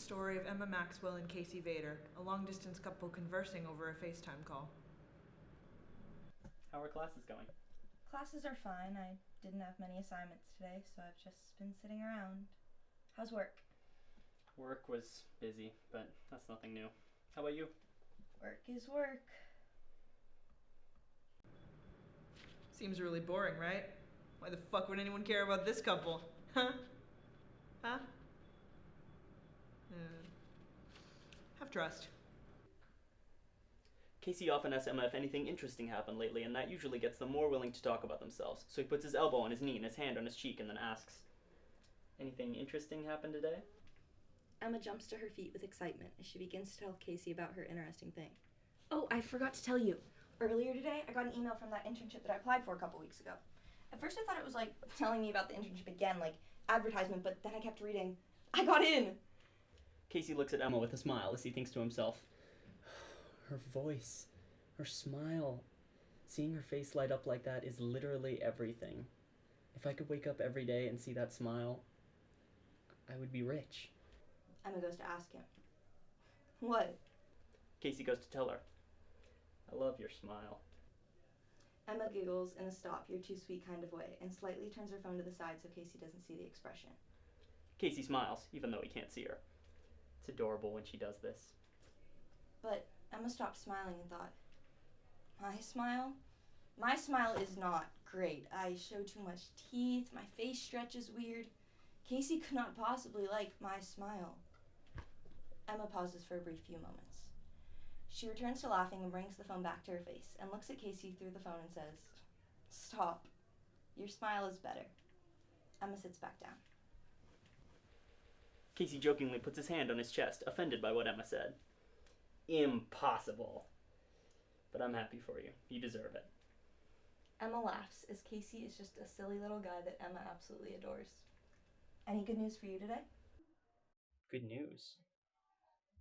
story of Emma Maxwell and Casey Vader, a long-distance couple conversing over a FaceTime call. How are classes going? Classes are fine. I didn't have many assignments today, so I've just been sitting around. How's work? Work was busy, but that's nothing new. How about you? Work is work. Seems really boring, right? Why the fuck would anyone care about this couple? Huh? Huh? Have trust. Casey often asks Emma if anything interesting happened lately, and that usually gets them more willing to talk about themselves. So he puts his elbow on his knee and his hand on his cheek and then asks, "Anything interesting happened today?" Emma jumps to her feet with excitement as she begins to tell Casey about her interesting thing. Oh, I forgot to tell you. Earlier today, I got an email from that internship that I applied for a couple weeks ago. At first I thought it was like telling me about the internship again, like advertisement, but then I kept reading. I got in! Casey looks at Emma with a smile as he thinks to himself, her voice, her smile. Seeing her face light up like that is literally everything. If I could wake up every day and see that smile, I would be rich. Emma goes to ask him. What? Casey goes to tell her, "I love your smile." Emma giggles in a stop, you're too sweet kind of way, and slightly turns her phone to the side so Casey doesn't see the expression. Casey smiles, even though he can't see her. It's adorable when she does this. But Emma stopped smiling and thought, my smile? My smile is not great. I show too much teeth, my face stretches weird. Casey could not possibly like my smile. Emma pauses for a brief few moments. She returns to laughing and brings the phone back to her face and looks at Casey through the phone and says, "Stop. Your smile is better." Emma sits back down. Casey jokingly puts his hand on his chest, offended by what Emma said. Impossible. But I'm happy for you. You deserve it. Emma laughs as Casey is just a silly little guy that Emma absolutely adores. Any good news for you today? Good news?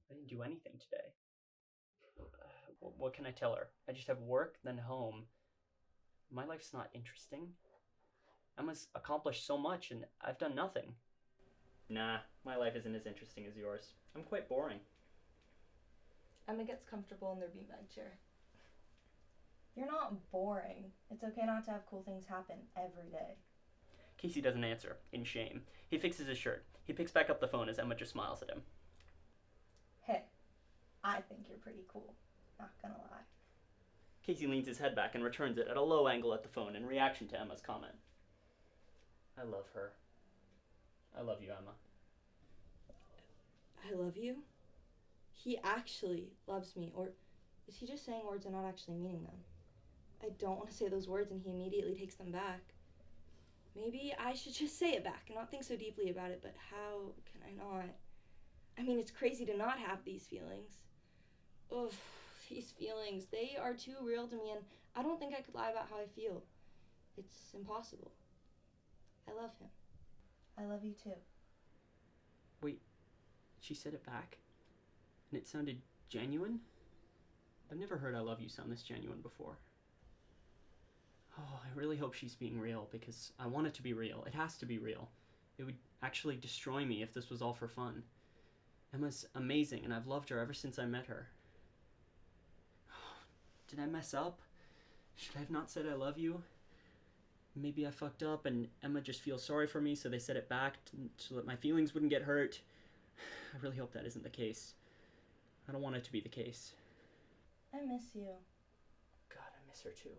I didn't do anything today. What can I tell her? I just have work, then home. My life's not interesting. Emma's accomplished so much, and I've done nothing. Nah, my life isn't as interesting as yours. I'm quite boring. Emma gets comfortable in their beanbag chair. You're not boring. It's okay not to have cool things happen every day. Casey doesn't answer, in shame. He fixes his shirt. He picks back up the phone as Emma just smiles at him. Hey, I think you're pretty cool. Not gonna lie. Casey leans his head back and returns it at a low angle at the phone in reaction to Emma's comment. I love her. I love you, Emma. I love you? He actually loves me, or is he just saying words and not actually meaning them? I don't want to say those words and he immediately takes them back. Maybe I should just say it back and not think so deeply about it, but how can I not? I mean, it's crazy to not have these feelings. Ugh, these feelings, they are too real to me, and I don't think I could lie about how I feel. It's impossible. I love him. I love you too. Wait, she said it back? And it sounded genuine? I've never heard I love you sound this genuine before. Oh, I really hope she's being real, because I want it to be real. It has to be real. It would actually destroy me if this was all for fun. Emma's amazing, and I've loved her ever since I met her. Did I mess up? Should I have not said I love you? Maybe I fucked up and Emma just feels sorry for me, so they said it back so that my feelings wouldn't get hurt. I really hope that isn't the case. I don't want it to be the case. I miss you. God, I miss her too.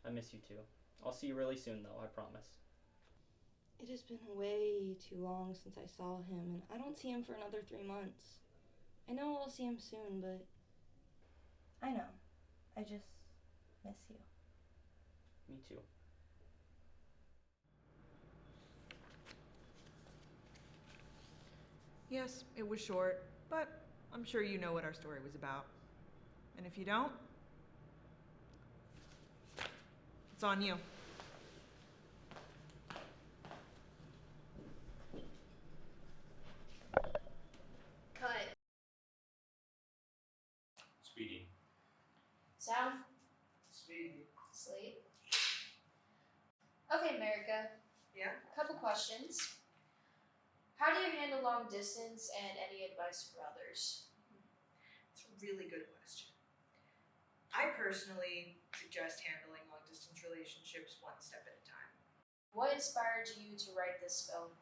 I miss you too. I'll see you really soon though, I promise. It has been way too long since I saw him, and I don't see him for another 3 months. I know I'll see him soon, but I know. I just miss you. Me too. Yes, it was short, but I'm sure you know what our story was about. And if you don't, it's on you. Cut. Speedy. Sound. Speedy. Sleep. Okay, America. Yeah? Couple questions. How do you handle long distance and any advice for others? It's a really good question. I personally suggest handling long distance relationships one step at a time. What inspired you to write this film?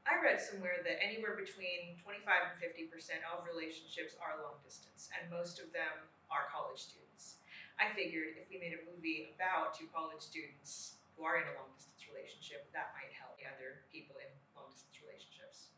I read somewhere that anywhere between 25 and 50% of relationships are long distance, and most of them are college students. I figured if we made a movie about two college students who are in a long distance relationship, that might help the other people in long distance relationships.